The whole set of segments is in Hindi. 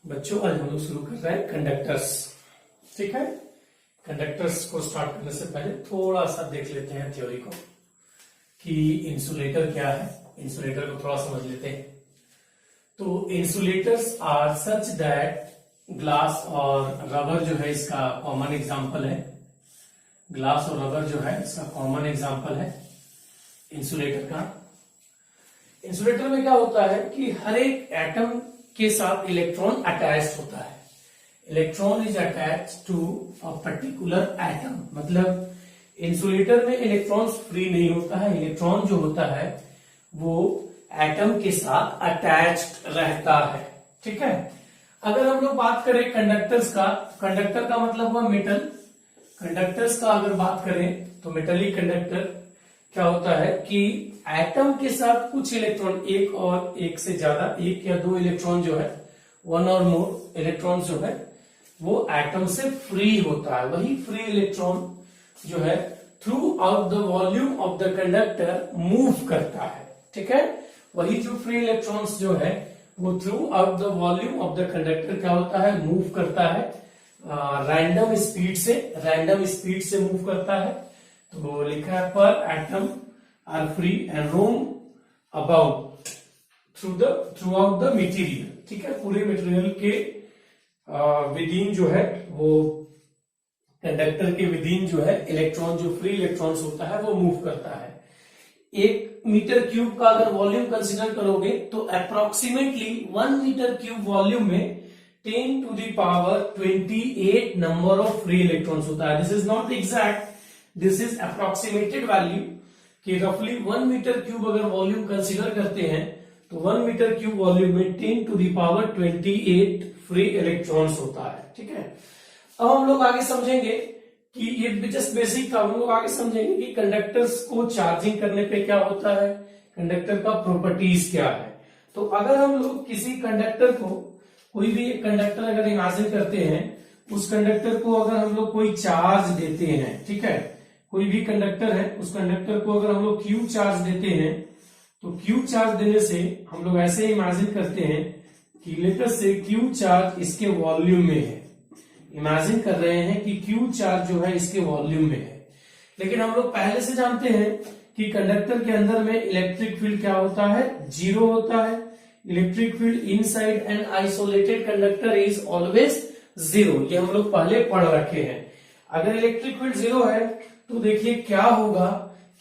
बच्चों आज हम लोग शुरू कर रहे हैं कंडक्टर्स। ठीक है, कंडक्टर्स को स्टार्ट करने से पहले थोड़ा सा देख लेते हैं थ्योरी को कि इंसुलेटर क्या है। इंसुलेटर को थोड़ा समझ लेते हैं। तो insulators are such that glass और रबर जो है इसका कॉमन एग्जांपल है। ग्लास और रबर जो है इसका कॉमन एग्जांपल है इंसुलेटर का। इंसुलेटर में क्या होता है कि हर एक एटम के साथ इलेक्ट्रॉन अटैच्ड होता है। Electron is attached to a particular atom. मतलब इंसुलेटर में इलेक्ट्रॉन फ्री नहीं होता है। इलेक्ट्रॉन जो होता है वो एटम के साथ अटैच्ड रहता है। ठीक है, अगर हम लोग बात करें कंडक्टर्स का, कंडक्टर का मतलब हुआ मेटल। कंडक्टर्स का अगर बात करें तो मेटलिक कंडक्टर क्या होता है कि एटम के साथ कुछ इलेक्ट्रॉन, एक और एक से ज्यादा, एक या दो इलेक्ट्रॉन जो है, वन और मोर इलेक्ट्रॉन जो है वो एटम से फ्री होता है। वही फ्री इलेक्ट्रॉन जो है through out the volume of the conductor move करता है। ठीक है, वही जो फ्री इलेक्ट्रॉन्स जो है वो through out the volume of the conductor क्या होता है, मूव करता है रैंडम स्पीड से मूव करता है। तो लिखा है पर atom are free and roam about throughout the material. ठीक है, पूरे मटेरियल के विदिन जो है वो कंडक्टर के विदिन जो है इलेक्ट्रॉन, जो फ्री इलेक्ट्रॉन्स होता है वो मूव करता है। 1 मीटर क्यूब का अगर वॉल्यूम कंसीडर करोगे तो अप्रोक्सीमेटली 1 मीटर क्यूब वॉल्यूम में 10 to the power 28 number of free electrons होता है। This is not exact, this is approximated value कि रफली 1 मीटर क्यूब अगर वॉल्यूम कंसीडर करते हैं तो 1 मीटर क्यूब वॉल्यूम में 10 to the power 28 free electrons होता है। ठीक है, अब हम लोग आगे समझेंगे कि ये जस्ट बेसिक था। हम लोग आगे समझेंगे कि कंडक्टर्स को चार्जिंग करने पे क्या होता है, कंडक्टर का प्रॉपर्टीज क्या है। तो अगर हम लोग किसी कंडक्टर को, कोई भी एक कंडक्टर अगर इमेजिन करते हैं, उस कंडक्टर को अगर हम लोग कोई चार्ज देते हैं, ठीक है, कोई भी कंडक्टर है, उस कंडक्टर को अगर हम लोग क्यू चार्ज देते हैं तो क्यू चार्ज देने से हम लोग ऐसे इमेजिन करते हैं कि लेटर से क्यू चार्ज इसके वॉल्यूम में है। इमेजिन कर रहे हैं कि क्यू चार्ज जो है इसके वॉल्यूम में है। लेकिन हम लोग पहले से जानते हैं कि कंडक्टर के अंदर में इलेक्ट्रिक फील्ड क्या होता है, जीरो होता है। Electric field inside an isolated conductor is always zero. ये हम लोग पहले पढ़ रखे हैं। अगर इलेक्ट्रिक फील्ड जीरो है तो देखिए क्या होगा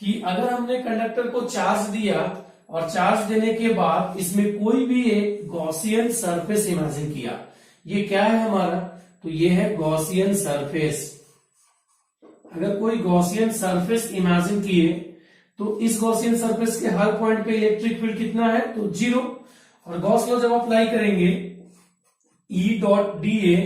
कि अगर हमने कंडक्टर को चार्ज दिया और चार्ज देने के बाद इसमें कोई भी एक गॉसियन सरफेस इमेजिन किया, ये क्या है हमारा, तो ये है गॉसियन सरफेस। अगर कोई गॉसियन सरफेस इमेजिन किए तो इस गॉसियन सरफेस के हर पॉइंट पे इलेक्ट्रिक फील्ड कितना है, तो जीरो। और गॉस लॉ जब अप्लाई करेंगे E डॉट डी,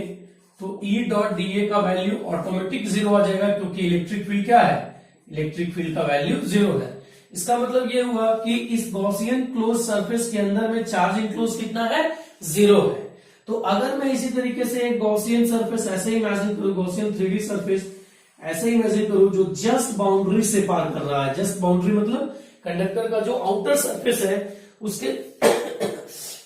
तो E डॉट डी का वैल्यू ऑटोमेटिक जीरो आ जाएगा क्योंकि इलेक्ट्रिक फील्ड क्या है, इलेक्ट्रिक फील्ड का वैल्यू जीरो है। इसका मतलब ये हुआ कि इस गॉसियन क्लोज सरफेस के अंदर में चार्ज इनक्लोज कितना है, जीरो है। तो अगर मैं इसी तरीके से एक गॉसियन सरफेस ऐसे इमेजिन करूं, गॉसियन 3D सरफेस ऐसे इमेजिन करूं जो जस्ट बाउंड्री से पार कर रहा है। जस्ट बाउंड्री मतलब कंडक्टर का जो आउटर सरफेस है उसके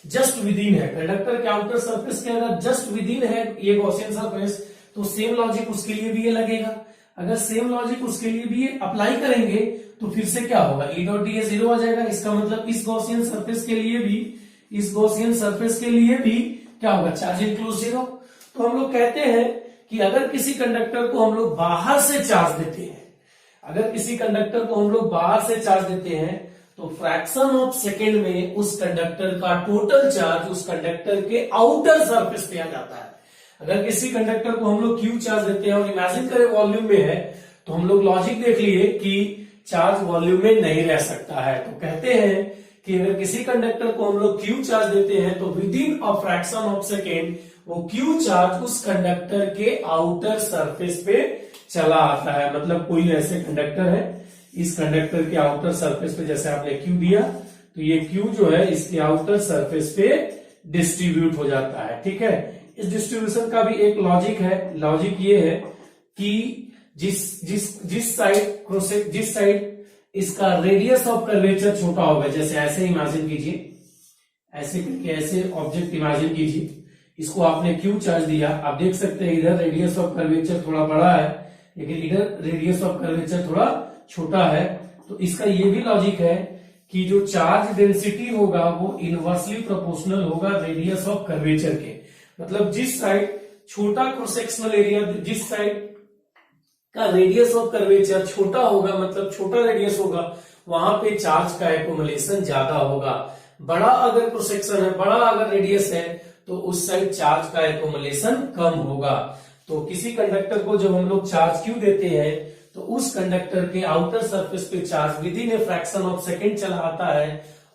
जस्ट विदिन है, कंडक्टर के आउटर सरफेस के अगर जस्ट विदिन है ये गॉसियन सरफेस, तो सेम लॉजिक उसके लिए भी ये लगेगा। अगर सेम लॉजिक उसके लिए भी ये अप्लाई करेंगे तो फिर से क्या होगा, E डॉट डी जीरो आ जाएगा। इसका मतलब इस गॉसियन सरफेस के लिए भी, इस गॉसियन सरफेस के लिए भी क्या होगा, चार्ज इनक्लोज जीरो। तो हम लोग कहते हैं कि अगर किसी कंडक्टर को हम लोग बाहर से चार्ज देते हैं, अगर किसी कंडक्टर को हम लोग बाहर से चार्ज देते हैं तो फ्रैक्शन ऑफ सेकेंड में उस कंडक्टर का टोटल चार्ज उस कंडक्टर के आउटर सरफेस पे आ जाता है। अगर किसी कंडक्टर को हम लोग क्यू चार्ज देते हैं और इमेजिन करें वॉल्यूम में है, तो हम लोग लॉजिक देख लिए कि चार्ज वॉल्यूम में नहीं रह सकता है। तो कहते हैं कि अगर किसी कंडक्टर को हम लोग क्यू चार्ज देते हैं तो with in a fraction of second वो क्यू चार्ज उस कंडक्टर के आउटर सरफेस पे चला आता है। मतलब कोई ऐसे कंडक्टर है, इस कंडक्टर के आउटर सरफेस पे जैसे आपने क्यू दिया तो ये क्यू जो है इसके आउटर सरफेस पे डिस्ट्रीब्यूट हो जाता है। ठीक है, इस डिस्ट्रीब्यूशन का भी एक लॉजिक है। लॉजिक ये है कि जिस साइड इसका रेडियस ऑफ कर्वेचर छोटा होगा, जैसे ऐसे इमेजिन कीजिए, ऐसे करके ऐसे ऑब्जेक्ट इमेजिन कीजिए, इसको आपने क्यू चार्ज दिया, आप देख सकते हैं इधर रेडियस ऑफ कर्वेचर थोड़ा बड़ा है लेकिन इधर रेडियस ऑफ कर्वेचर थोड़ा छोटा है। तो इसका ये भी लॉजिक है कि जो चार्ज डेंसिटी होगा वो इनवर्सली प्रोपोर्शनल होगा रेडियस ऑफ कर्वेचर के। मतलब जिस साइड छोटा क्रॉस सेक्शनल एरिया, जिस साइड का रेडियस ऑफ कर्वेचर छोटा होगा, मतलब छोटा रेडियस होगा, वहां पे चार्ज का एक्युमुलेशन ज्यादा होगा। बड़ा अगर क्रॉस सेक्शन है, बड़ा अगर रेडियस है, तो उस साइड चार्ज का एक्युमुलेशन कम होगा। तो किसी कंडक्टर को जब हम लोग चार्ज क्यू देते हैं तो उस कंडक्टर के आउटर सरफेस पे charge within a fraction of second चला आता है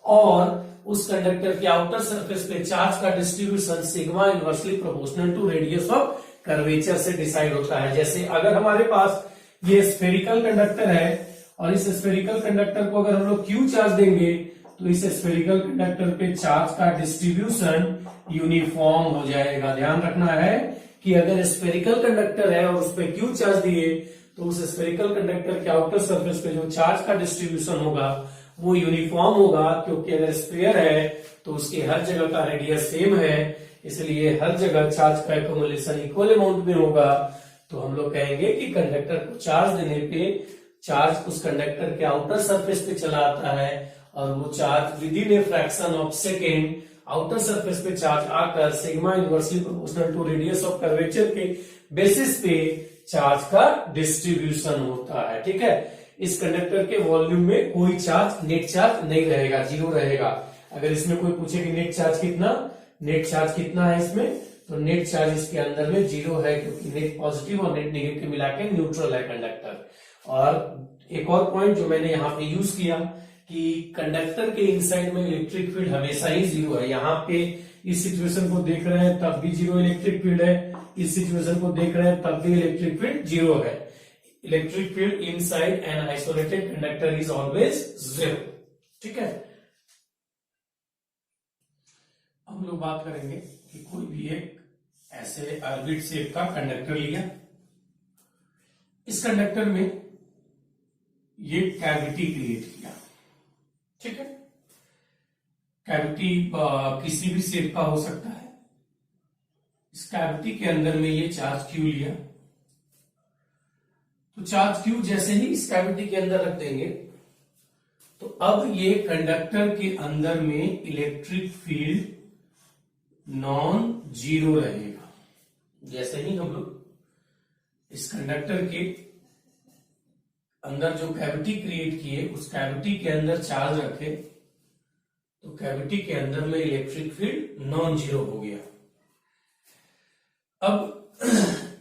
और उस कंडक्टर के आउटर सरफेस पे चार्ज का distribution sigma inversely proportional to radius of curvature से डिसाइड होता है। जैसे अगर हमारे पास ये स्फेरिकल कंडक्टर है और इस स्फेरिकल कंडक्टर को अगर हम लोग क्यू चार्ज देंगे तो इस स्फेरिकल कंडक्टर पे चार्ज का डिस्ट्रीब्यूशन यूनिफॉर्म हो जाएगा। ध्यान रखना है कि अगर स्फेरिकल कंडक्टर है और उस पर क्यू चार्ज दिए तो उस स्फेरिकल कंडक्टर के आउटर सरफेस पे जो चार्ज का डिस्ट्रीब्यूशन होगा वो यूनिफॉर्म होगा, क्योंकि अगर स्फीयर है तो उसकी हर जगह का रेडियस सेम है, इसलिए हर जगह चार्ज का एक्युमुलेशन इक्वल अमाउंट में होगा। तो हम लोग कहेंगे कि कंडक्टर को चार्ज देने पे चार्ज उस कंडक्टर के आउटर सरफेस पे चला आता है और वो charge within a fraction of second outer surface पे चार्ज आकर sigma inversely proportional to radius of curvature के बेसिस पे चार्ज का डिस्ट्रीब्यूशन होता है। ठीक है, इस कंडक्टर के वॉल्यूम में कोई चार्ज, नेट चार्ज नहीं रहेगा, जीरो रहेगा। अगर इसमें कोई पूछे कि नेट चार्ज कितना है इसमें, तो नेट चार्ज इसके अंदर में जीरो है, क्योंकि नेट पॉजिटिव और नेट नेगेटिव मिला के न्यूट्रल है कंडक्टर। और एक और पॉइंट जो मैंने यहाँ पे यूज किया कि कंडक्टर के इनसाइड में इलेक्ट्रिक फील्ड हमेशा ही जीरो है। यहाँ पे इस सिचुएशन को देख रहे हैं तब भी जीरो इलेक्ट्रिक फील्ड है, इस सिचुएशन को देख रहे हैं तब भी इलेक्ट्रिक फील्ड जीरो है। Electric field inside an isolated conductor is always zero. ठीक है, हम लोग बात करेंगे कि कोई भी एक ऐसे ऑर्बिट शेप का कंडक्टर लिया, इस कंडक्टर में ये कैविटी क्रिएट किया। ठीक है, कैविटी किसी भी शेप का हो सकता है। इस कैविटी के अंदर में ये चार्ज क्यू लिया, तो चार्ज क्यू जैसे ही इस कैविटी के अंदर रख देंगे तो अब ये कंडक्टर के अंदर में इलेक्ट्रिक फील्ड नॉन जीरो रहेगा। जैसे ही हम लोग इस कंडक्टर के अंदर जो कैविटी क्रिएट किए उस कैविटी के अंदर चार्ज रखे तो कैविटी के अंदर में इलेक्ट्रिक फील्ड नॉन जीरो हो गया। अब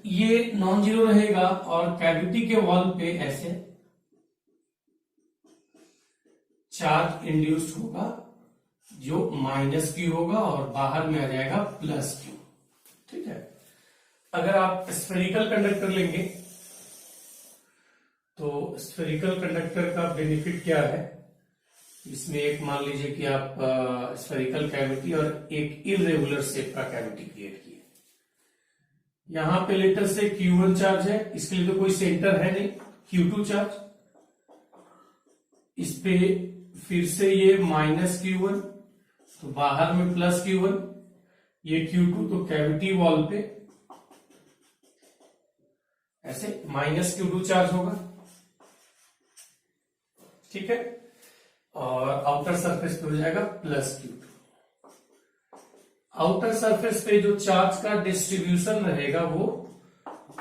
ये नॉन जीरो रहेगा और कैविटी के वॉल पे ऐसे चार्ज इंड्यूस्ड होगा जो माइनस क्यू होगा और बाहर में आ जाएगा प्लस क्यू। ठीक है, अगर आप स्फेरिकल कंडक्टर लेंगे तो स्फेरिकल कंडक्टर का बेनिफिट क्या है, इसमें एक मान लीजिए कि आप स्फेरिकल कैविटी और एक इरेगुलर शेप का कैविटी क्रिएट किए। यहां पे लेटर से Q1 चार्ज है, इसके लिए तो कोई सेंटर है नहीं, Q2 चार्ज, इस पे फिर से ये माइनस Q1 तो बाहर में प्लस Q1, ये Q2 तो कैविटी वॉल पे ऐसे माइनस Q2 चार्ज होगा। ठीक है, और आउटर सरफेस पे हो जाएगा प्लस Q2। आउटर सरफेस पे जो चार्ज का डिस्ट्रीब्यूशन रहेगा वो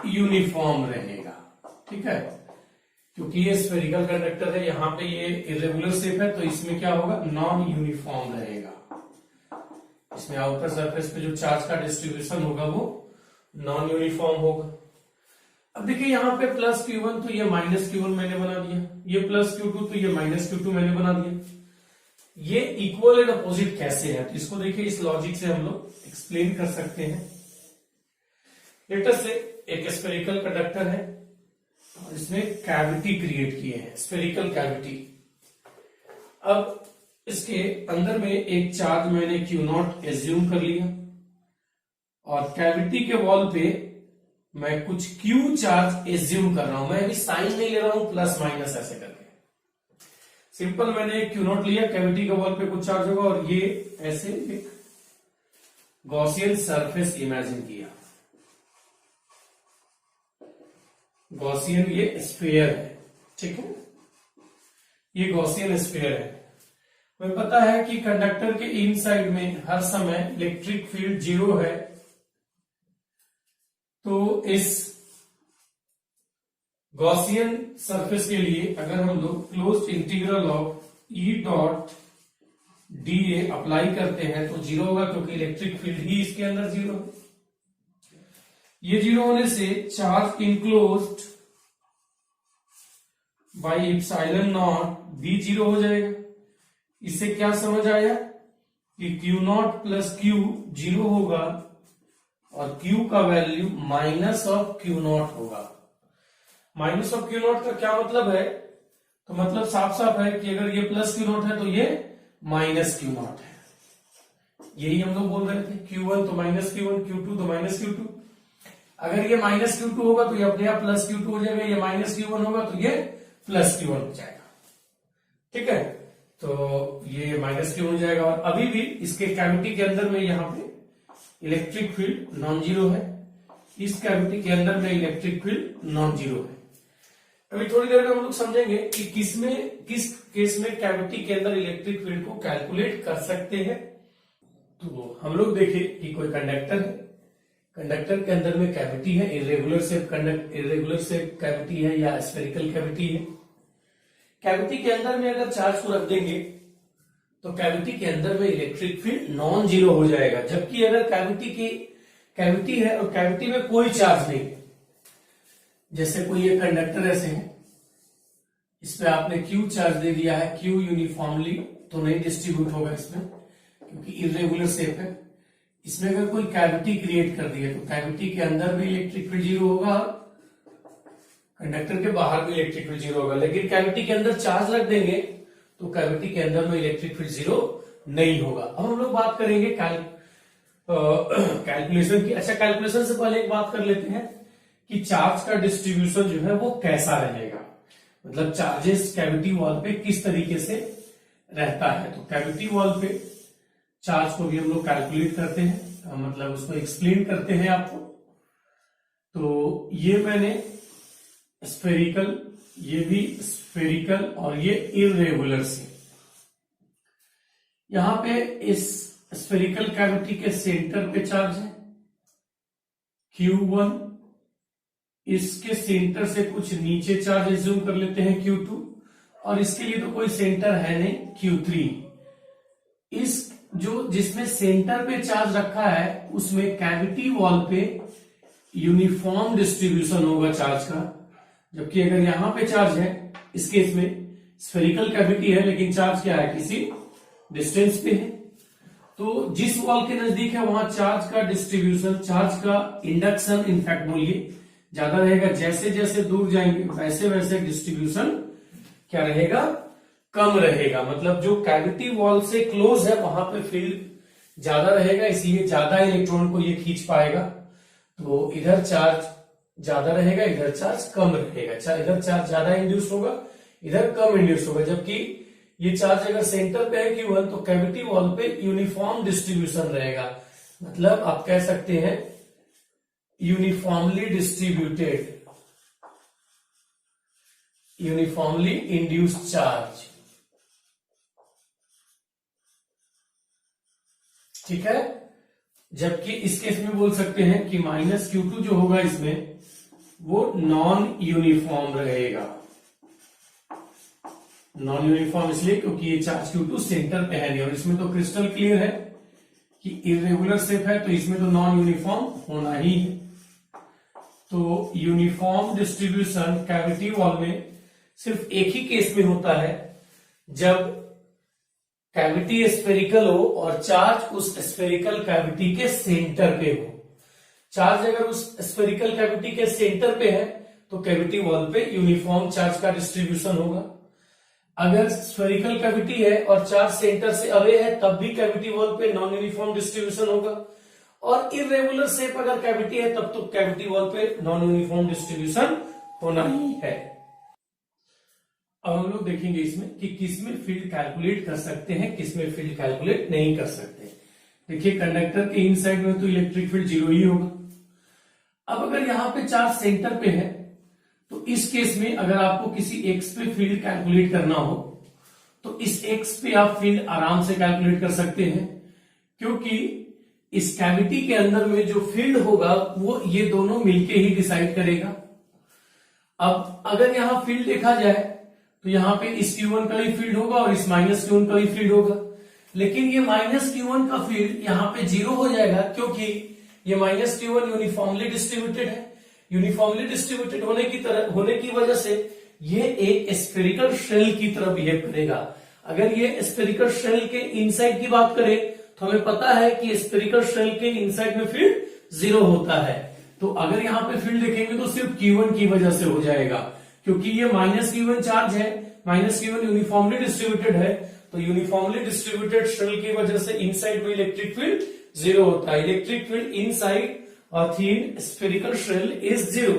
यूनिफॉर्म रहेगा। ठीक है, क्योंकि ये स्फेरिकल कंडक्टर है, यहां पे ये इरेगुलर शेप है तो इसमें क्या होगा, नॉन यूनिफॉर्म रहेगा। इसमें आउटर सरफेस पे जो चार्ज का डिस्ट्रीब्यूशन होगा वो नॉन यूनिफॉर्म होगा। अब देखिए यहाँ पे प्लस Q1 तो ये माइनस Q1 मैंने बना दिया, ये प्लस Q2 तो ये माइनस Q2 मैंने बना दिया। ये इक्वल एंड अपोजिट कैसे है, तो इसको देखिए इस लॉजिक से हम लोग एक्सप्लेन कर सकते हैं। लेटर से एक स्फेरिकल कंडक्टर है और इसमें कैविटी क्रिएट किए हैं, स्फेरिकल कैविटी। अब इसके अंदर में एक चार्ज मैंने Q0 एज्यूम कर लिया और कैविटी के वॉल पे मैं कुछ Q चार्ज एज्यूम कर रहा हूं। मैं अभी साइन नहीं ले रहा हूं, प्लस माइनस ऐसे करके सिंपल मैंने Q0 लिया, कैविटी के वॉल पे कुछ चार्ज होगा और ये ऐसे एक गॉसियन सरफेस इमेजिन किया। गॉसियन ये स्फीयर है, ठीक है, ये गॉसियन स्फीयर है। हमें पता है कि कंडक्टर के इनसाइड में हर समय इलेक्ट्रिक फील्ड 0 है, तो इस गॉसियन सरफेस के लिए अगर हम लोग closed integral of E dot D A apply करते हैं तो 0 होगा, क्योंकि इलेक्ट्रिक फील्ड ही इसके अंदर 0 है। ये 0 होने से charge enclosed by epsilon not be 0 हो जाएगा। इससे क्या समझ आया कि Q नॉट प्लस Q 0 होगा और Q का value minus of Q not होगा। माइनस ऑफ Q नॉट का क्या मतलब है? तो मतलब साफ साफ है कि अगर ये प्लस Q नॉट है तो ये माइनस Q नॉट है। यही हम लोग बोल रहे थे, Q1 तो माइनस Q1, Q2 तो माइनस Q2। अगर ये माइनस Q2 होगा तो ये अपने आप प्लस Q2 हो जाएगा, ये माइनस Q1 होगा तो ये प्लस Q1 हो जाएगा, ठीक है। तो ये माइनस Q1 हो जाएगा। और अभी भी इसके कैविटी के अंदर में यहाँ पे इलेक्ट्रिक फील्ड नॉन जीरो है, इस कैविटी के अंदर में इलेक्ट्रिक फील्ड नॉन जीरो है। अभी थोड़ी देर में हम लोग समझेंगे कि किस केस में कैविटी के अंदर इलेक्ट्रिक फील्ड को कैलकुलेट कर सकते हैं। तो हम लोग देखें कि कोई कंडक्टर है, कंडक्टर के अंदर में कैविटी है, इरेगुलर शेप कैविटी है या स्फेरिकल कैविटी है। कैविटी के अंदर में अगर चार्ज को रख देंगे तो कैविटी के अंदर में इलेक्ट्रिक फील्ड नॉन जीरो हो जाएगा। जबकि अगर कैविटी है और कैविटी में कोई चार्ज नहीं, जैसे कोई ये कंडक्टर ऐसे है, इस पे आपने Q चार्ज दे दिया है, Q यूनिफॉर्मली तो नहीं डिस्ट्रीब्यूट होगा इसमें, क्योंकि इरेगुलर शेप है। इसमें अगर कोई कैविटी क्रिएट कर दी है तो कैविटी के अंदर भी इलेक्ट्रिक फील्ड 0 होगा, कंडक्टर के बाहर भी इलेक्ट्रिक फील्ड 0 होगा। लेकिन कैविटी के अंदर चार्ज रख देंगे तो कैविटी के अंदर में इलेक्ट्रिक फील्ड 0 नहीं होगा। अब हम लोग बात करेंगे कैलकुलेशन की। अच्छा, कैलकुलेशन से पहले एक बात कर लेते हैं कि चार्ज का डिस्ट्रीब्यूशन जो है वो कैसा रहेगा, मतलब चार्जेस कैविटी वॉल पे किस तरीके से रहता है। तो कैविटी वॉल पे चार्ज को भी हम लोग कैलकुलेट करते हैं, मतलब उसको एक्सप्लेन करते हैं आपको। तो ये मैंने स्फेरिकल, ये भी स्फेरिकल और ये इरेगुलर से, यहां पे इस स्फेरिकल कैविटी के सेंटर पे चार्ज है Q1, इसके सेंटर से कुछ नीचे चार्ज एज्यूम कर लेते हैं Q2, और इसके लिए तो कोई सेंटर है नहीं Q3। इस जो जिसमें सेंटर पे चार्ज रखा है उसमें कैविटी वॉल पे यूनिफॉर्म डिस्ट्रीब्यूशन होगा चार्ज का। जबकि अगर यहां पे चार्ज है, इस केस में स्फेरिकल कैविटी है लेकिन चार्ज क्या है, किसी डिस्टेंस पे है, तो जिस वॉल के नजदीक है वहां चार्ज का डिस्ट्रीब्यूशन, चार्ज का इंडक्शन इनफैक्ट बोलिए ज्यादा रहेगा। जैसे जैसे दूर जाएंगे वैसे वैसे डिस्ट्रीब्यूशन क्या रहेगा, कम रहेगा। मतलब जो कैविटी वॉल से क्लोज है वहां पे फील्ड ज्यादा रहेगा, इसलिए ज्यादा इलेक्ट्रॉन को ये खींच पाएगा। तो इधर चार्ज ज्यादा रहेगा, इधर चार्ज कम रहेगा। इधर चार्ज ज्यादा इंड्यूस होगा, इधर कम इंड्यूस होगा। जबकि ये चार्ज अगर सेंटर पे है Q1 तो कैविटी वॉल पे यूनिफॉर्म डिस्ट्रीब्यूशन रहेगा। मतलब आप कह सकते हैं uniformly distributed, uniformly induced charge, ठीक है। जबकि इस केस में बोल सकते हैं कि माइनस Q2 जो होगा इसमें वो नॉन यूनिफॉर्म रहेगा। नॉन यूनिफॉर्म इसलिए क्योंकि ये चार्ज Q2 सेंटर पे है नहीं, और इसमें तो क्रिस्टल क्लियर है कि इरेगुलर शेप है तो इसमें तो नॉन यूनिफॉर्म होना ही है। तो यूनिफॉर्म डिस्ट्रीब्यूशन कैविटी वॉल में सिर्फ एक ही केस में होता है, जब कैविटी स्फेरिकल हो और चार्ज उस स्फेरिकल कैविटी के सेंटर पे हो। चार्ज अगर उस स्फेरिकल कैविटी के सेंटर पे है तो कैविटी वॉल पे यूनिफॉर्म चार्ज का डिस्ट्रीब्यूशन होगा। अगर स्फेरिकल कैविटी है और चार्ज सेंटर से अवे है तब भी कैविटी वॉल पे नॉन यूनिफॉर्म डिस्ट्रीब्यूशन होगा, और इरेगुलर शेप अगर कैविटी है तब तो कैविटी वॉल पे नॉन यूनिफॉर्म डिस्ट्रीब्यूशन होना ही है। अब हम लोग देखेंगे इसमें कि किसमें फील्ड कैलकुलेट कर सकते हैं, किसमें फील्ड कैलकुलेट नहीं कर सकते। देखिए कंडक्टर के इनसाइड में तो इलेक्ट्रिक फील्ड 0 ही होगा। अब अगर यहाँ पे चार्ज सेंटर पे है तो इस केस में अगर आपको किसी एक्स पे फील्ड कैलकुलेट करना हो तो इस एक्स पे आप फील्ड आराम से कैलकुलेट कर सकते हैं, क्योंकि इस कैविटी के अंदर में जो फील्ड होगा वो ये दोनों मिलके ही डिसाइड करेगा। अब अगर यहां फील्ड देखा जाए तो यहां पे इस Q1 का भी फील्ड होगा और इस माइनस Q1 का भी फील्ड होगा, लेकिन ये माइनस Q1 का फील्ड यहां पे 0 हो जाएगा, क्योंकि ये माइनस Q1 यूनिफॉर्मली डिस्ट्रीब्यूटेड है। यूनिफॉर्मली डिस्ट्रीब्यूटेड होने की वजह से ये एक स्फेरिकल शेल की तरह बिहेव करेगा। अगर ये स्फेरिकल शेल के इनसाइड की बात करें तो हमें पता है कि स्फेरिकल शेल के इनसाइड में फील्ड 0 होता है। तो अगर यहाँ पे फील्ड देखेंगे तो सिर्फ Q1 की वजह से हो जाएगा, क्योंकि ये माइनस Q1 चार्ज है, माइनस Q1 यूनिफॉर्मली डिस्ट्रीब्यूटेड है, तो यूनिफॉर्मली डिस्ट्रीब्यूटेड शेल की वजह से इनसाइड में इलेक्ट्रिक फील्ड 0 होता है। Electric field inside a thin spherical shell is 0,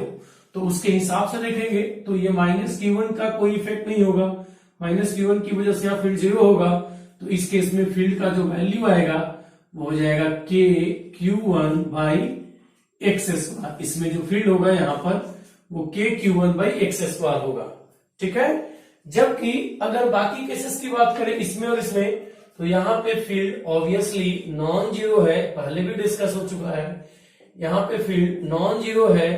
तो उसके हिसाब से देखेंगे तो ये माइनस Q1 का कोई इफेक्ट नहीं होगा। माइनस Q1 की वजह से यहाँ फील्ड 0 होगा, तो इस केस में फील्ड का जो वैल्यू आएगा वो हो जाएगा k Q1 by x square. इसमें जो फील्ड होगा यहाँ पर वो k Q1 by x square होगा, ठीक है। जबकि अगर बाकी केसेस की बात करें इसमें और इसमें, तो यहाँ पे फील्ड ऑब्वियसली नॉन जीरो है, पहले भी डिस्कस हो चुका है। यहाँ पे फील्ड नॉन जीरो है,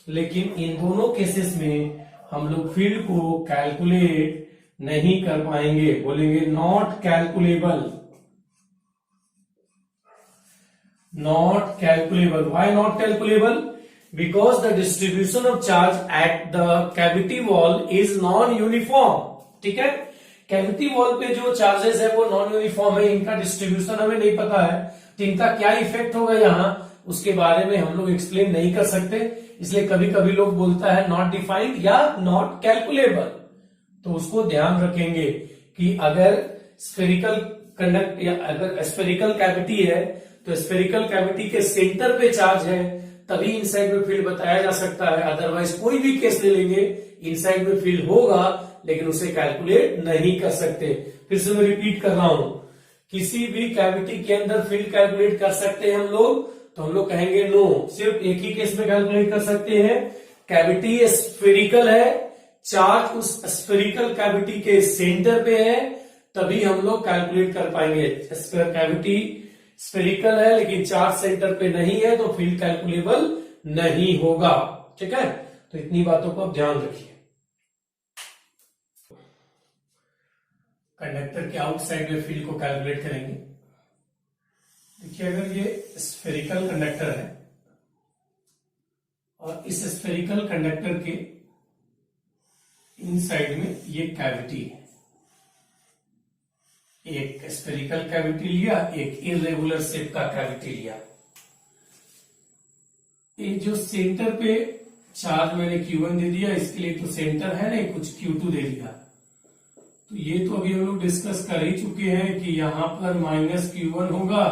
लेकिन इन दोनों केसेस में हम लोग फील्ड को कैलकुलेट नहीं कर पाएंगे, बोलेंगे not calculable. Not calculable. Why not calculable? Because the distribution of charge at the cavity wall is non uniform, ठीक है। कैविटी वॉल पे जो चार्जेस है वो नॉन यूनिफॉर्म है, इनका डिस्ट्रीब्यूशन हमें नहीं पता है, तो इनका क्या इफेक्ट होगा यहाँ उसके बारे में हम लोग एक्सप्लेन नहीं कर सकते। इसलिए कभी कभी लोग बोलता है नॉट डिफाइंड या नॉट कैलकुलेबल, तो उसको ध्यान रखेंगे कि अगर स्फेरिकल कंडक्ट या अगर स्फेरिकल कैविटी है तो स्फेरिकल कैविटी के सेंटर पे चार्ज है तभी इनसाइड में फील्ड बताया जा सकता है। अदरवाइज कोई भी केस ले लेंगे इनसाइड में फील्ड होगा, लेकिन उसे कैलकुलेट नहीं कर सकते। फिर से मैं रिपीट कर रहा हूं, किसी भी कैविटी के अंदर फील्ड कैलकुलेट कर सकते हैं हम लोग, तो हम लोग कहेंगे नो, सिर्फ एक ही केस में कैलकुलेट कर सकते हैं। कैविटी स्फेरिकल है, चार्ज उस स्फेरिकल कैविटी के सेंटर पे है, तभी हम लोग कैलकुलेट कर पाएंगे। कैविटी स्फेरिकल है लेकिन चार्ज सेंटर पे नहीं है, तो फील्ड कैलकुलेबल नहीं होगा, ठीक है। तो इतनी बातों को आप ध्यान रखिए। कंडक्टर के आउटसाइड में फील्ड को कैलकुलेट करेंगे। देखिए अगर ये स्फेरिकल कंडक्टर है और इस स्फेरिकल कंडक्टर के इनसाइड में ये कैविटी है, एक स्फेरिकल कैविटी लिया, एक इरेगुलर शेप का कैविटी लिया। ये जो सेंटर पे चार्ज मैंने Q1 दे दिया, इसके लिए तो सेंटर है नहीं, कुछ Q2 दे दिया। तो ये तो अभी हम लोग डिस्कस कर ही चुके हैं कि यहां पर माइनस Q1 होगा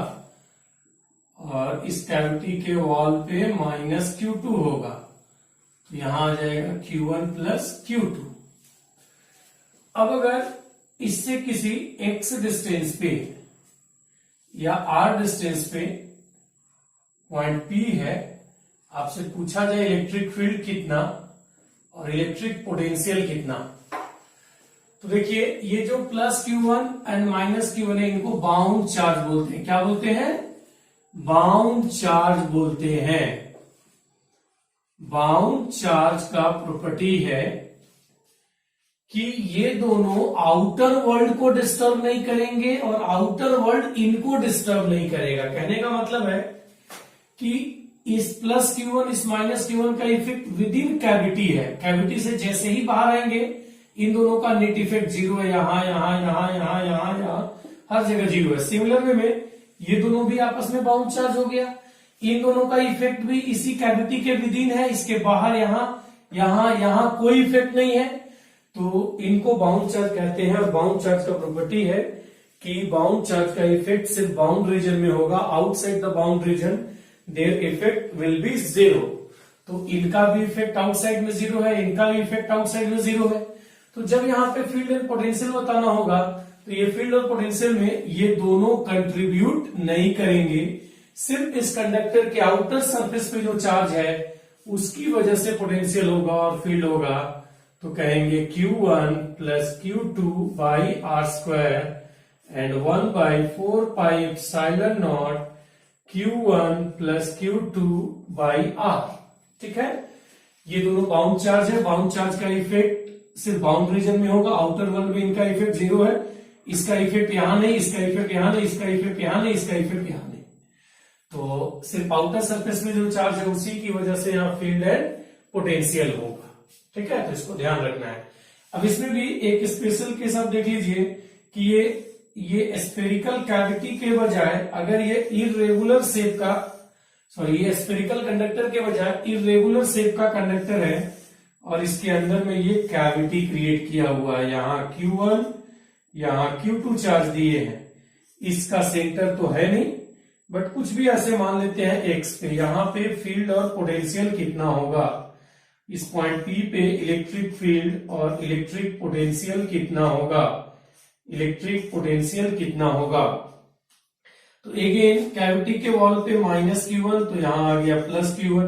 और इस कैविटी के वॉल पे माइनस Q2 होगा, तो यहां आ जाएगा Q1 प्लस Q2। अब अगर इससे किसी x डिस्टेंस पे या r डिस्टेंस पे पॉइंट P है, आपसे पूछा जाए इलेक्ट्रिक फील्ड कितना और इलेक्ट्रिक पोटेंशियल कितना, तो देखिए ये जो plus Q1 and minus Q1 है इनको बाउंड चार्ज बोलते हैं। क्या बोलते हैं? बाउंड चार्ज बोलते हैं। बाउंड चार्ज का प्रॉपर्टी है कि ये दोनों आउटर वर्ल्ड को डिस्टर्ब नहीं करेंगे और आउटर वर्ल्ड इनको डिस्टर्ब नहीं करेगा। कहने का मतलब है कि इस प्लस Q1 इस माइनस Q1 का इफेक्ट विद इन कैविटी है। कैविटी से जैसे ही बाहर आएंगे इन दोनों का नेट इफेक्ट जीरो है, यहां यहां यहां यहां यहां यहां हर जगह जीरो है। सिमिलर वे में ये दोनों भी आपस में बाउंड चार्ज हो गया, इन दोनों का इफेक्ट भी इसी कैविटी के विद इन है, इसके बाहर यहां यहां यहां कोई इफेक्ट नहीं है, तो इनको बाउंड चार्ज कहते हैं। और बाउंड चार्ज का प्रॉपर्टी है कि बाउंड चार्ज का इफेक्ट सिर्फ बाउंड रीजन में होगा, outside the bound region their effect will be zero. तो इनका भी इफेक्ट आउटसाइड में जीरो है, इनका भी इफेक्ट आउटसाइड में जीरो है। तो जब यहाँ पे फील्ड एंड पोटेंशियल बताना होगा तो ये फील्ड और पोटेंशियल में ये दोनों कंट्रीब्यूट नहीं करेंगे, सिर्फ इस कंडक्टर के आउटर सरफेस पे जो चार्ज है उसकी वजह से पोटेंशियल होगा और फील्ड होगा। तो कहेंगे Q1 plus Q2 by are square and 1/4πε0 Q1 plus Q2 by are. ठीक है, ये दोनों बाउंड चार्ज है, बाउंड चार्ज का इफेक्ट सिर्फ बाउंड रीजन में होगा, आउटर वर्ल्ड में इनका इफेक्ट जीरो है, इसका इफेक्ट यहां नहीं, इसका इफेक्ट यहां नहीं, इसका इफेक्ट यहां नहीं, इसका इफेक्ट यहां नहीं। तो सिर्फ आउटर सरफेस में जो चार्ज है उसी की वजह से यहाँ फील्ड एंड पोटेंशियल होगा। ठीक है, तो इसको ध्यान रखना है। अब इसमें भी एक स्पेशल केस आप देख लीजिए कि ये स्फेरिकल कैविटी के बजाय अगर ये इरेगुलर शेप का ये स्फेरिकल कंडक्टर के बजाय इरेगुलर शेप का कंडक्टर है और इसके अंदर में ये कैविटी क्रिएट किया हुआ है, यहाँ Q1 यहाँ Q2 चार्ज दिए हैं, इसका सेंटर तो है नहीं बट कुछ भी ऐसे मान लेते हैं एक्स पे, यहाँ पे फील्ड और पोटेंशियल कितना होगा, इस पॉइंट P पे इलेक्ट्रिक फील्ड और इलेक्ट्रिक पोटेंशियल कितना होगा, इलेक्ट्रिक पोटेंशियल कितना होगा। तो अगेन कैविटी के वॉल पे माइनस Q1 तो यहां आ गया प्लस Q1,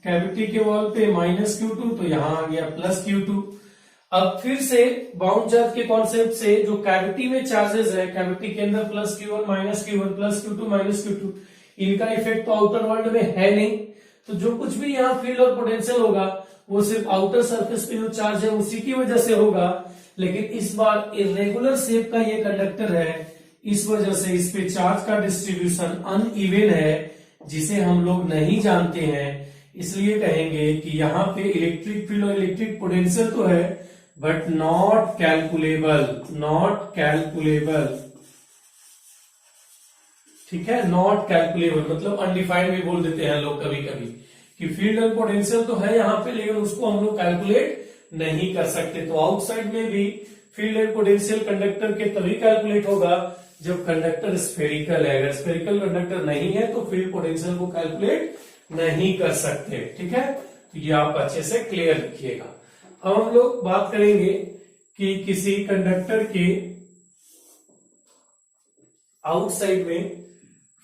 कैविटी के वॉल पे माइनस Q2 तो यहां आ गया प्लस Q2। अब फिर से बाउंड चार्ज के कॉन्सेप्ट से जो कैविटी में चार्जेस है, कैविटी के अंदर plus Q1 minus Q1 plus Q2 minus Q2, इनका इफेक्ट तो आउटर वर्ल्ड में है नहीं, तो जो कुछ भी यहाँ फील्ड और पोटेंशियल होगा वो सिर्फ आउटर सरफेस पे जो चार्ज है उसी की वजह से होगा। लेकिन इस बार इरेगुलर शेप का ये कंडक्टर है, इस वजह से इस पे चार्ज का डिस्ट्रीब्यूशन अनइवन है जिसे हम लोग नहीं जानते हैं, इसलिए कहेंगे कि यहाँ पे इलेक्ट्रिक फील्ड और इलेक्ट्रिक पोटेंशियल तो है but not calculable, not calculable. ठीक है, नॉट कैलकुलेबल मतलब अनडिफाइंड भी बोल देते हैं लोग कभी कभी कि फील्ड और पोटेंशियल तो है यहाँ पे लेकिन उसको हम लोग कैलकुलेट नहीं कर सकते। तो आउटसाइड में भी फील्ड एंड पोटेंशियल कंडक्टर के तभी कैलकुलेट होगा जब कंडक्टर स्फेरिकल है, अगर स्फेरिकल कंडक्टर नहीं है तो फील्ड पोटेंशियल को कैलकुलेट नहीं कर सकते। ठीक है, तो ये आप अच्छे से क्लियर रखिएगा। अब हम लोग बात करेंगे कि किसी कंडक्टर के आउटसाइड में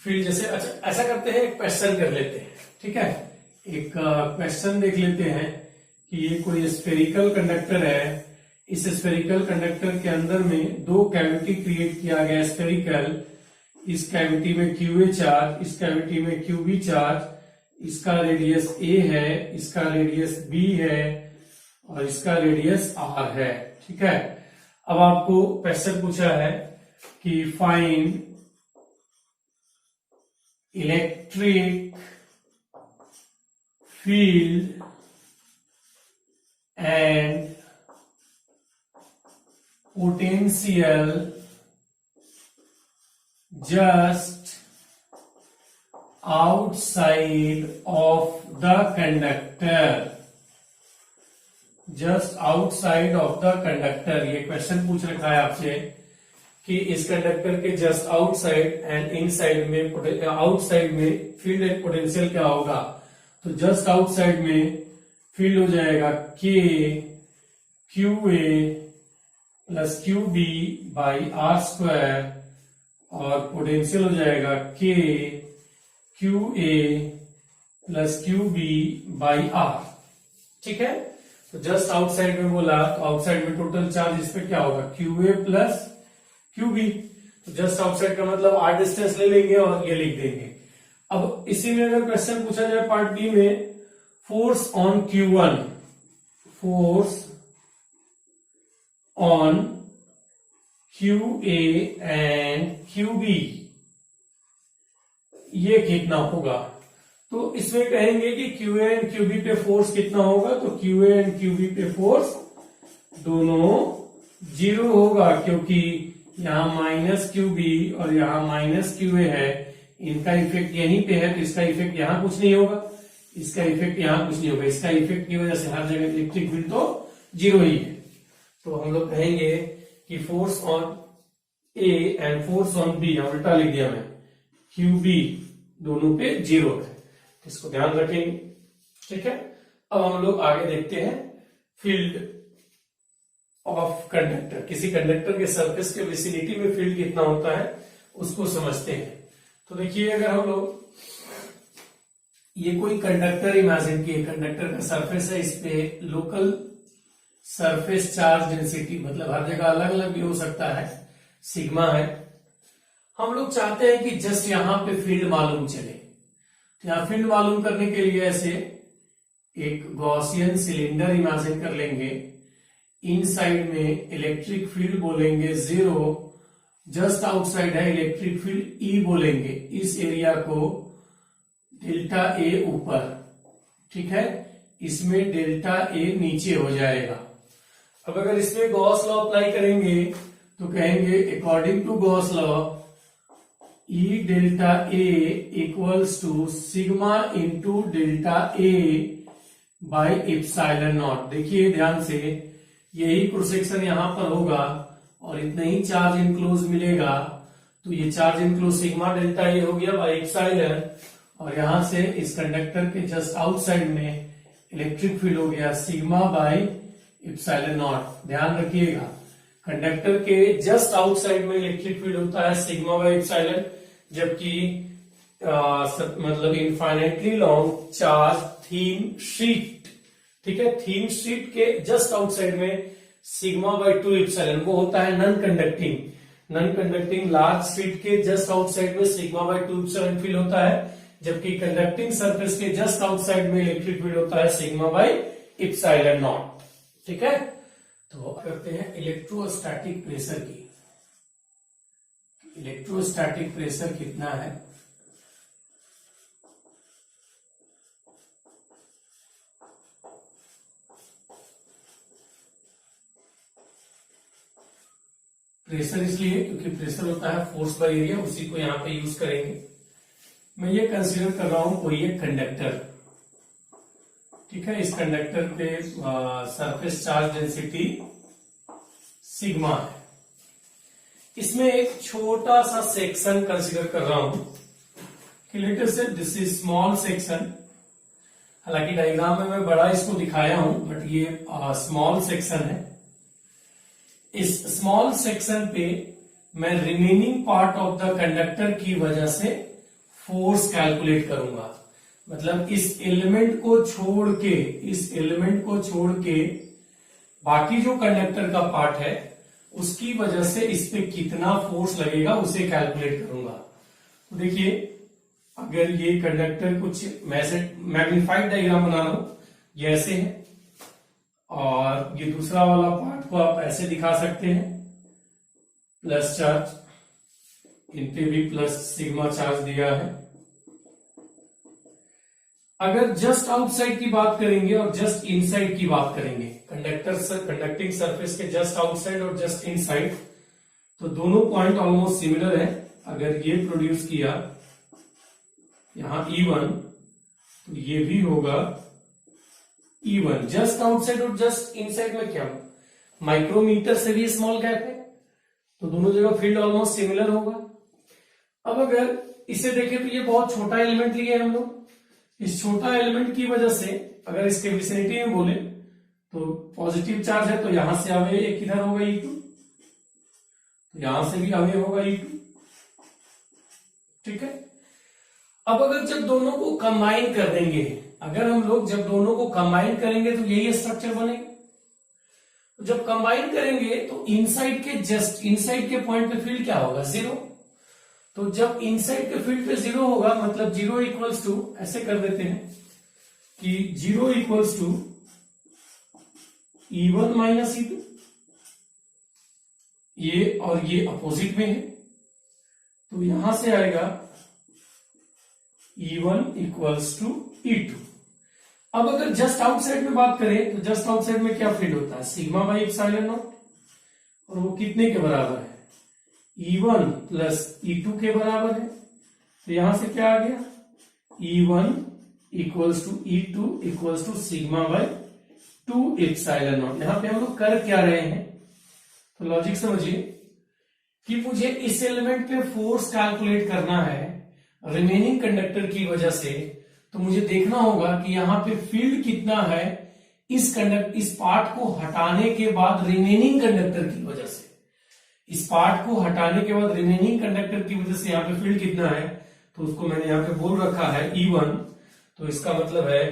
फील्ड जैसे, अच्छा ऐसा करते हैं, एक क्वेश्चन कर लेते हैं। ठीक है, एक क्वेश्चन देख लेते हैं कि ये कोई स्फेरिकल कंडक्टर है, इस स्फेरिकल कंडक्टर के अंदर में दो कैविटी क्रिएट किया गया स्फेरिकल, इस कैविटी में QA चार्ज, इस कैविटी में QB चार्ज, इसका रेडियस A है, इसका रेडियस B है और इसका रेडियस R है। ठीक है, अब आपको क्वेश्चन पूछा है कि find electric field and potential just outside of the conductor, just outside of the conductor। ये क्वेश्चन पूछ रखा है आपसे कि इस कंडक्टर के जस्ट आउटसाइड एंड इनसाइड में, आउटसाइड में फील्ड एंड पोटेंशियल क्या होगा। तो जस्ट आउटसाइड में फील्ड हो जाएगा K QA plus QB by are square और पोटेंशियल हो जाएगा K QA plus QB by are. ठीक है, तो जस्ट आउटसाइड में बोला तो आउटसाइड में टोटल चार्ज इस पे क्या होगा QA प्लस QB। तो जस्ट आउटसाइड का मतलब आर डिस्टेंस ले लेंगे और ये लिख देंगे। अब इसी में अगर क्वेश्चन पूछा जाए पार्ट बी में, force on Q1, force on QA and QB ये कितना होगा। तो इसमें कहेंगे कि QA एंड QB पे फोर्स कितना होगा, तो QA एंड QB पे फोर्स दोनों जीरो होगा क्योंकि यहां माइनस QB और यहां माइनस QA है, इनका इफेक्ट यहीं पे है तो इसका इफेक्ट यहां कुछ नहीं होगा, इसका इफेक्ट यहां कुछ नहीं होगा, इसका इफेक्ट की वजह से हर जगह इलेक्ट्रिक फील्ड तो जीरो ही है। तो हम लोग कहेंगे कि force on A and force on B, उल्टा लिख दिया मैं, QB दोनों पे जीरो है, इसको ध्यान रखेंगे। ठीक है, अब हम लोग आगे देखते हैं फील्ड ऑफ कंडक्टर, किसी कंडक्टर के सरफेस के विसिनिटी में फील्ड कितना होता है उसको समझते हैं। तो देखिए अगर हम लोग ये कोई कंडक्टर इमेजिन किए, कंडक्टर का सरफेस है, इस पे लोकल सरफेस चार्ज डेंसिटी मतलब हर जगह अलग अलग भी हो सकता है, सिग्मा है। हम लोग चाहते हैं कि जस्ट यहां पे फील्ड मालूम चले, तो यहां फील्ड मालूम करने के लिए ऐसे एक गॉसियन सिलेंडर इमेजिन कर लेंगे, इनसाइड में इलेक्ट्रिक फील्ड बोलेंगे 0, जस्ट आउटसाइड है इलेक्ट्रिक फील्ड E बोलेंगे, इस एरिया को डेल्टा ए ऊपर, ठीक है, इसमें डेल्टा ए नीचे हो जाएगा। अब अगर इसमें गॉस लॉ अप्लाई करेंगे तो कहेंगे according to Gauss law E delta A equals to sigma into delta A by epsilon naught. देखिए ध्यान से, यही क्रॉस सेक्शन यहां पर होगा और इतना ही चार्ज इनक्लोज मिलेगा, तो ये charge enclose sigma delta A हो गया बाई एप्सिलॉन, और यहां से इस कंडक्टर के जस्ट आउटसाइड में इलेक्ट्रिक फील्ड हो गया सिग्मा बाई एप्सिलॉन नॉट। ध्यान रखिएगा, कंडक्टर के जस्ट आउटसाइड में इलेक्ट्रिक फील्ड होता है सिग्मा बाई एप्सिलॉन, जबकि मतलब इनफाइनाइटली लॉन्ग चार्ज थीन शीट, ठीक है, थीन शीट के जस्ट आउटसाइड में सिग्मा बाई 2 एप्सिलॉन वो होता है non conducting. Non conducting large sheet के जस्ट आउटसाइड में सिग्मा बाई 2 एप्सिलॉन फील्ड होता है, जबकि कंडक्टिंग सरफेस के जस्ट आउटसाइड में इलेक्ट्रिक फील्ड होता है सिग्मा बाई एप्सिलॉन नॉट। ठीक है, तो करते हैं इलेक्ट्रोस्टैटिक प्रेशर की। इलेक्ट्रोस्टैटिक प्रेशर कितना है? प्रेशर इसलिए क्योंकि प्रेशर होता है फोर्स बाय एरिया, उसी को यहां पे यूज करेंगे। मैं ये कंसीडर कर रहा हूं कोई एक कंडक्टर, ठीक है, इस कंडक्टर पे सरफेस चार्ज डेंसिटी सिग्मा है। इसमें एक छोटा सा सेक्शन कंसीडर कर रहा हूं कि लेट अस से दिस इज स्मॉल सेक्शन। हालांकि डायग्राम में मैं बड़ा इसको दिखाया हूं, बट ये स्मॉल सेक्शन है। इस स्मॉल सेक्शन पे मैं remaining part of the conductor की वजह से फोर्स कैलकुलेट करूंगा। मतलब इस एलिमेंट को छोड़ के बाकी जो कंडक्टर का पार्ट है उसकी वजह से इस पे कितना फोर्स लगेगा उसे कैलकुलेट करूंगा। तो देखिए, अगर ये कंडक्टर कुछ मैग्नीफाइड डायग्राम बना रहा हूं, ये ऐसे है, और ये दूसरा वाला पार्ट को आप ऐसे दिखा सकते हैं, प्लस चार्ज, इन पे भी प्लस सिग्मा चार्ज दिया है। अगर जस्ट आउटसाइड की बात करेंगे और जस्ट इनसाइड की बात करेंगे, कंडक्टिंग सरफेस के जस्ट आउटसाइड और जस्ट इनसाइड, तो दोनों पॉइंट ऑलमोस्ट सिमिलर है। अगर ये प्रोड्यूस किया यहां E1, तो ये भी होगा E1। जस्ट आउटसाइड और जस्ट इनसाइड में क्या माइक्रोमीटर से भी स्मॉल गैप है, तो दोनों जगह फील्ड ऑलमोस्ट सिमिलर होगा। अब अगर इसे देखें तो ये बहुत छोटा एलिमेंट लिए हम लोग, इस छोटा एलिमेंट की वजह से अगर इसके विसिनिटी में बोले तो पॉजिटिव चार्ज है, तो यहां से अवे एक इधर होगा E2, तो यहां से भी अवे होगा E2, ठीक है। अब अगर जब दोनों को कंबाइन कर देंगे, अगर हम लोग जब दोनों को कंबाइन करेंगे तो यही स्ट्रक्चर बनेगा। तो जब कंबाइन करेंगे तो इनसाइड के जस्ट इनसाइड के पॉइंट पे फील्ड क्या होगा? 0। तो जब इनसाइड के फील्ड पे 0 होगा, मतलब 0 इक्वल्स टू, ऐसे कर देते हैं कि 0 equals to E1 minus E2, ये और ये अपोजिट में है, तो यहां से आएगा E1 इक्वल्स टू E2। अब अगर जस्ट आउटसाइड में बात करें तो जस्ट आउटसाइड में क्या फील्ड होता है? सिग्मा बाई एप्सिलॉन नॉट, और वो कितने के बराबर है? E1 प्लस E2 के बराबर है। तो यहां से क्या आ गया? E1 equals to E2 equals to sigma by 2 epsilon naught. यहां पे हम लोग कर क्या रहे हैं? तो लॉजिक समझिए कि मुझे इस एलिमेंट पे फोर्स कैलकुलेट करना है रिमेनिंग कंडक्टर की वजह से, तो मुझे देखना होगा कि यहां पे फील्ड कितना है इस पार्ट को हटाने के बाद रिमेनिंग कंडक्टर की वजह से, इस पार्ट को हटाने के बाद रिमेनिंग कंडक्टर की वजह से यहाँ पे फील्ड कितना है, तो उसको मैंने यहाँ पे बोल रखा है E1। तो इसका मतलब है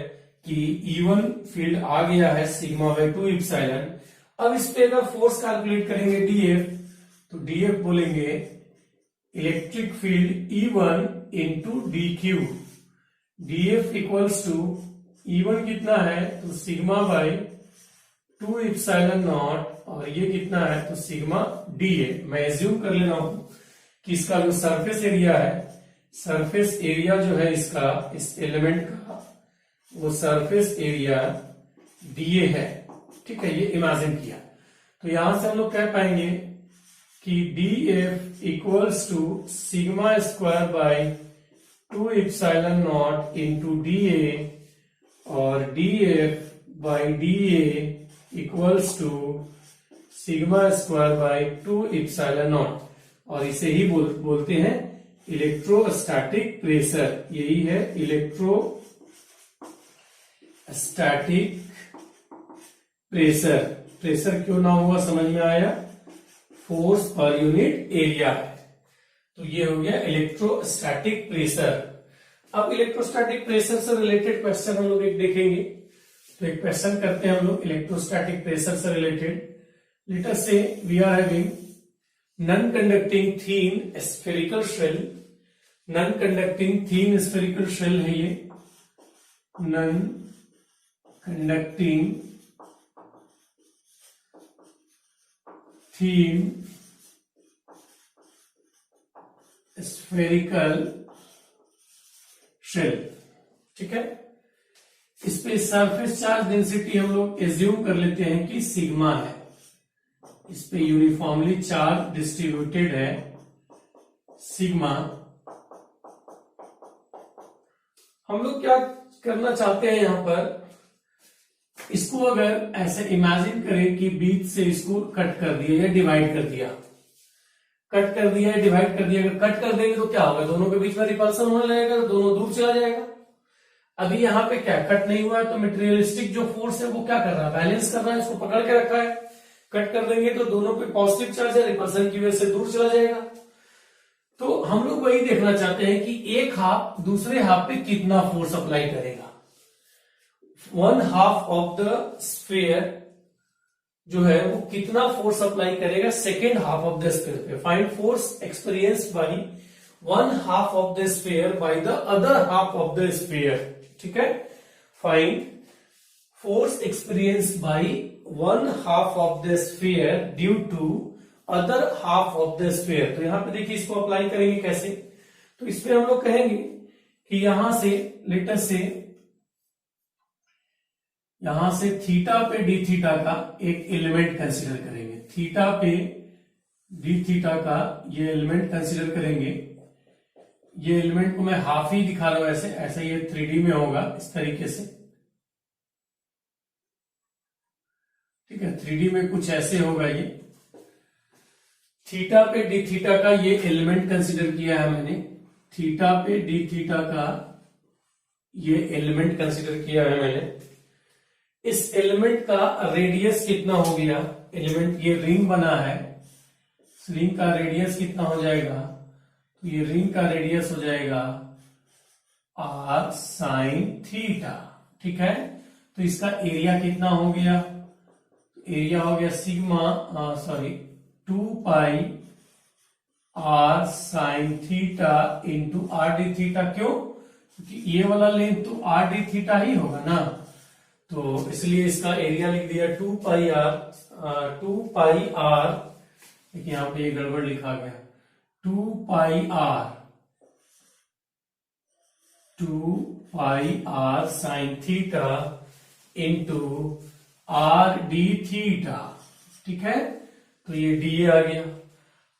कि E1 फील्ड आ गया है सिग्मा बाय 2 इप्सिलॉन। अब इस पे अगर फोर्स कैलकुलेट करेंगे DF, तो DF बोलेंगे electric field E1 into DQ। DF equals to E1 कितना है, तो सिग्मा बाय 2 इप्सिलॉन नॉट, और ये कितना है, तो सिग्मा DA। मैं एज्यूम कर ले रहा हूं कि इसका जो सरफेस एरिया है, सरफेस एरिया जो है इसका, इस एलिमेंट का, वो सरफेस एरिया DA है। ठीक है, ये इमेजिन किया। तो यहां से हम लोग कह पाएंगे कि DF equals to sigma square by 2 epsilon naught into DA, और DF by DA equals to sigma square by 2 epsilon naught, और इसे ही बोलते हैं इलेक्ट्रोस्टैटिक प्रेशर। यही है इलेक्ट्रोस्टैटिक प्रेशर। प्रेशर क्यों ना हुआ, समझ में आया, फोर्स पर यूनिट एरिया है। तो ये हो गया इलेक्ट्रोस्टैटिक प्रेशर। अब इलेक्ट्रोस्टैटिक प्रेशर से रिलेटेड क्वेश्चन हम लोग एक देखेंगे। तो एक क्वेश्चन करते हैं हम लोग इलेक्ट्रोस्टैटिक प्रेशर से related. Let us say we are having non conducting thin spherical shell. Non conducting thin spherical shell है ये, non conducting thin spherical shell. ठीक है, इस पे सरफेस चार्ज डेंसिटी हम लोग एज्यूम कर लेते हैं कि सिग्मा है। इस पे यूनिफॉर्मली चार्ज डिस्ट्रीब्यूटेड है सिग्मा। हम लोग क्या करना चाहते हैं यहां पर, इसको अगर ऐसे इमेजिन करें कि बीच से इसको कट कर दिया या डिवाइड कर दिया, कट कर दिया या डिवाइड कर दिया। अगर कट कर देंगे तो क्या होगा, दोनों के बीच में रिपल्सन होने लगेगा, तो दोनों दूर चला जाएगा। अभी यहाँ पे क्या कट नहीं हुआ है, तो मटेरियलिस्टिक जो फोर्स है वो क्या कर रहा है, बैलेंस कर रहा है, इसको पकड़ के रखा है। कट कर देंगे तो दोनों पे पॉजिटिव चार्ज है, रिपल्सन की वजह से दूर चला जाएगा। तो हम लोग वही देखना चाहते हैं कि एक हाफ दूसरे हाफ पे कितना फोर्स अप्लाई करेगा। 1/2 ऑफ द स्फीयर जो है वो कितना फोर्स अप्लाई करेगा second half of the sphere पे। Find force experienced by 1/2 of the sphere by the other half of the sphere. ठीक है, find force experienced by 1/2 of the sphere due to other half of the sphere. तो यहां पे देखिए इसको अप्लाई करेंगे कैसे। तो इस पे हम लोग कहेंगे कि यहां से लेटर से यहां से थीटा पे डी थीटा का एक एलिमेंट कंसीडर करेंगे। थीटा पे डी थीटा का ये एलिमेंट कंसीडर करेंगे। ये एलिमेंट को मैं हाफ ही दिखा रहा हूं, ऐसे ऐसे ये 3D में होगा इस तरीके से। ठीक है, 3D में कुछ ऐसे होगा ये। थीटा पे डी थीटा का ये एलिमेंट कंसीडर किया है मैंने। थीटा पे डी थीटा का ये एलिमेंट कंसीडर किया है मैंने। इस एलिमेंट का रेडियस कितना हो गया, एलिमेंट ये रिंग बना है, इस रिंग का रेडियस कितना हो जाएगा, तो ये रिंग का रेडियस हो जाएगा r sin थीटा। ठीक है, तो इसका एरिया कितना हो गया, एरिया हो गया sigma 2 pi r sin theta into r d theta. क्यों, क्योंकि ये वाला लेंथ तो r d थीटा ही होगा ना, तो इसलिए इसका एरिया लिख दिया 2 पाई r। देखिए यहां पे ये गड़बड़ लिखा गया, 2 pi r sin theta into r d theta. ठीक है, तो ये dA आ गया।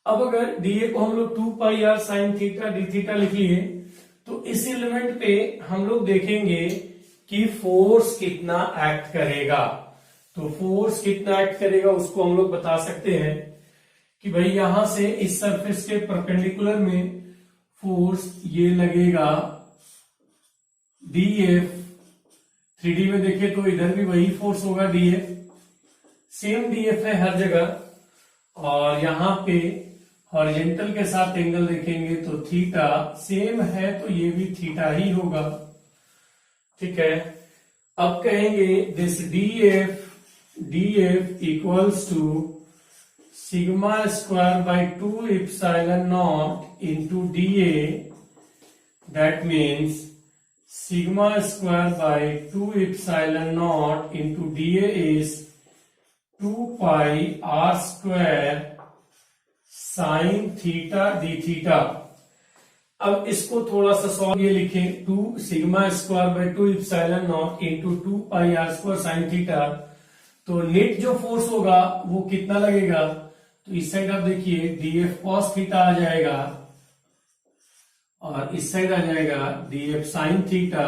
अब अगर dA को हम लोग 2 pi r sin theta d theta लिख लिए, तो इस एलिमेंट पे हम लोग देखेंगे कि फोर्स कितना एक्ट करेगा। तो फोर्स कितना एक्ट करेगा उसको हम लोग बता सकते हैं कि भाई यहां से इस सरफेस के परपेंडिकुलर में फोर्स ये लगेगा DF 3D में देखें तो इधर भी वही फोर्स होगा DF, सेम DF है हर जगह, और यहाँ पे हॉरिजेंटल के साथ एंगल देखेंगे तो थीटा सेम है, तो ये भी थीटा ही होगा। ठीक है, अब कहेंगे this DF equals to sigma square by 2 epsilon naught into DA, that means sigma square by 2 epsilon naught into DA is 2 pi r square sine theta d theta. अब इसको थोड़ा सा सॉल्व ये लिखें, 2 sigma square by 2 epsilon naught into 2 pi r square sine theta, तो नेट जो फोर्स होगा वो कितना लगेगा, तो इस साइड आप देखिए DF cos थीटा आ जाएगा, और इस साइड आ जाएगा DF साइन थीटा,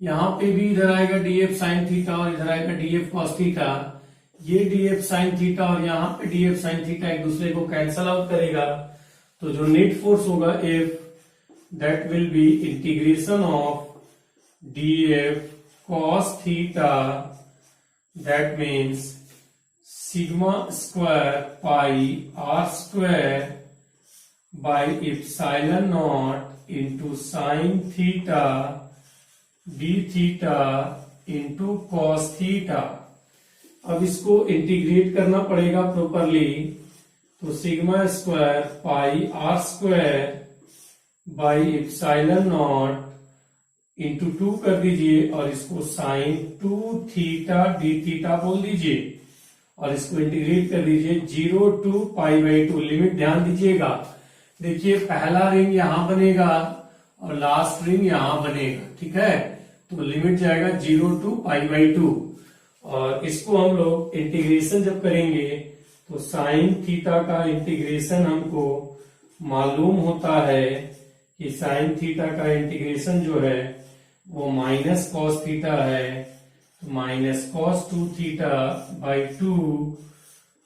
यहां पे भी इधर आएगा DF साइन थीटा और इधर आएगा DF cos थीटा। ये DF साइन थीटा और यहाँ पे DF साइन थीटा एक दूसरे को कैंसल आउट करेगा, तो जो नेट फोर्स होगा F, that will B integration of DF cos theta, that means sigma square pi r square by epsilon naught into sine theta d theta into cos theta. अब इसको इंटीग्रेट करना पड़ेगा प्रॉपरली, तो sigma square pi r square by epsilon naught into 2 कर दीजिए, और इसको साइन 2 थीटा डी थीटा बोल दीजिए, और इसको इंटीग्रेट कर दीजिए 0 टू पाई बाई 2। लिमिट ध्यान दीजिएगा, देखिए पहला रिंग यहां बनेगा और लास्ट रिंग यहां बनेगा। ठीक है, तो लिमिट जाएगा 0 टू पाई बाई 2, और इसको हम लोग इंटीग्रेशन जब करेंगे तो साइन थीटा का इंटीग्रेशन हमको मालूम होता है कि साइन थीटा का इंटीग्रेशन जो है वो माइनस कॉस थीटा है, तो minus cos 2 theta by 2,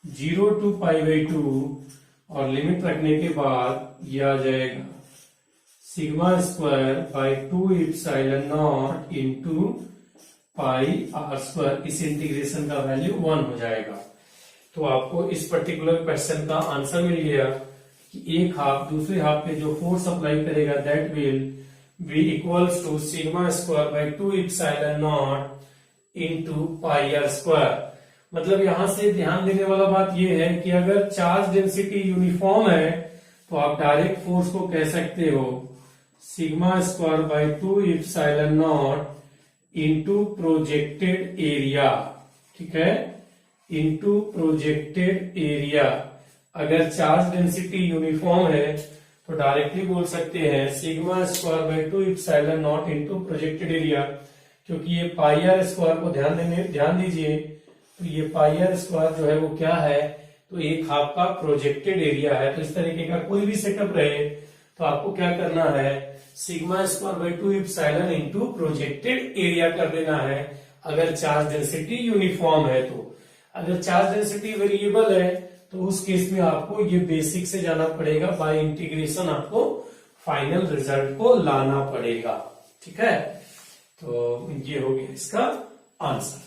0 to pi by 2, और लिमिट रखने के बाद ये आ जाएगा sigma square by 2 epsilon naught into pi r square. इस इंटीग्रेशन का वैल्यू 1 हो जाएगा। तो आपको इस पर्टिकुलर क्वेश्चन का आंसर मिल गया कि एक हाफ दूसरे हाफ पे जो फोर्स अप्लाई करेगा that will be equals to sigma square by 2 epsilon naught into pi r square. मतलब यहां से ध्यान देने वाला बात यह है कि अगर चार्ज डेंसिटी यूनिफॉर्म है तो आप डायरेक्ट फोर्स को कह सकते हो sigma square by 2 epsilon naught into projected area. ठीक है, इंटू प्रोजेक्टेड एरिया। अगर चार्ज डेंसिटी यूनिफॉर्म है तो डायरेक्टली बोल सकते हैं sigma square by 2 epsilon naught into projected area, क्योंकि ये पाई आर स्क्वायर को ध्यान दीजिए, तो ये पाई आर स्क्वायर जो है वो क्या है, तो एक हाफ का प्रोजेक्टेड एरिया है। तो इस तरीके का कोई भी सेटअप रहे तो आपको क्या करना है, sigma square by 2 epsilon into projected area कर देना है अगर चार्ज डेंसिटी यूनिफॉर्म है। तो अगर चार्ज डेंसिटी वेरिएबल है तो उस केस में आपको ये बेसिक से जाना पड़ेगा, बाय इंटीग्रेशन आपको फाइनल रिजल्ट को लाना पड़ेगा। ठीक है, तो ये हो गया इसका आंसर।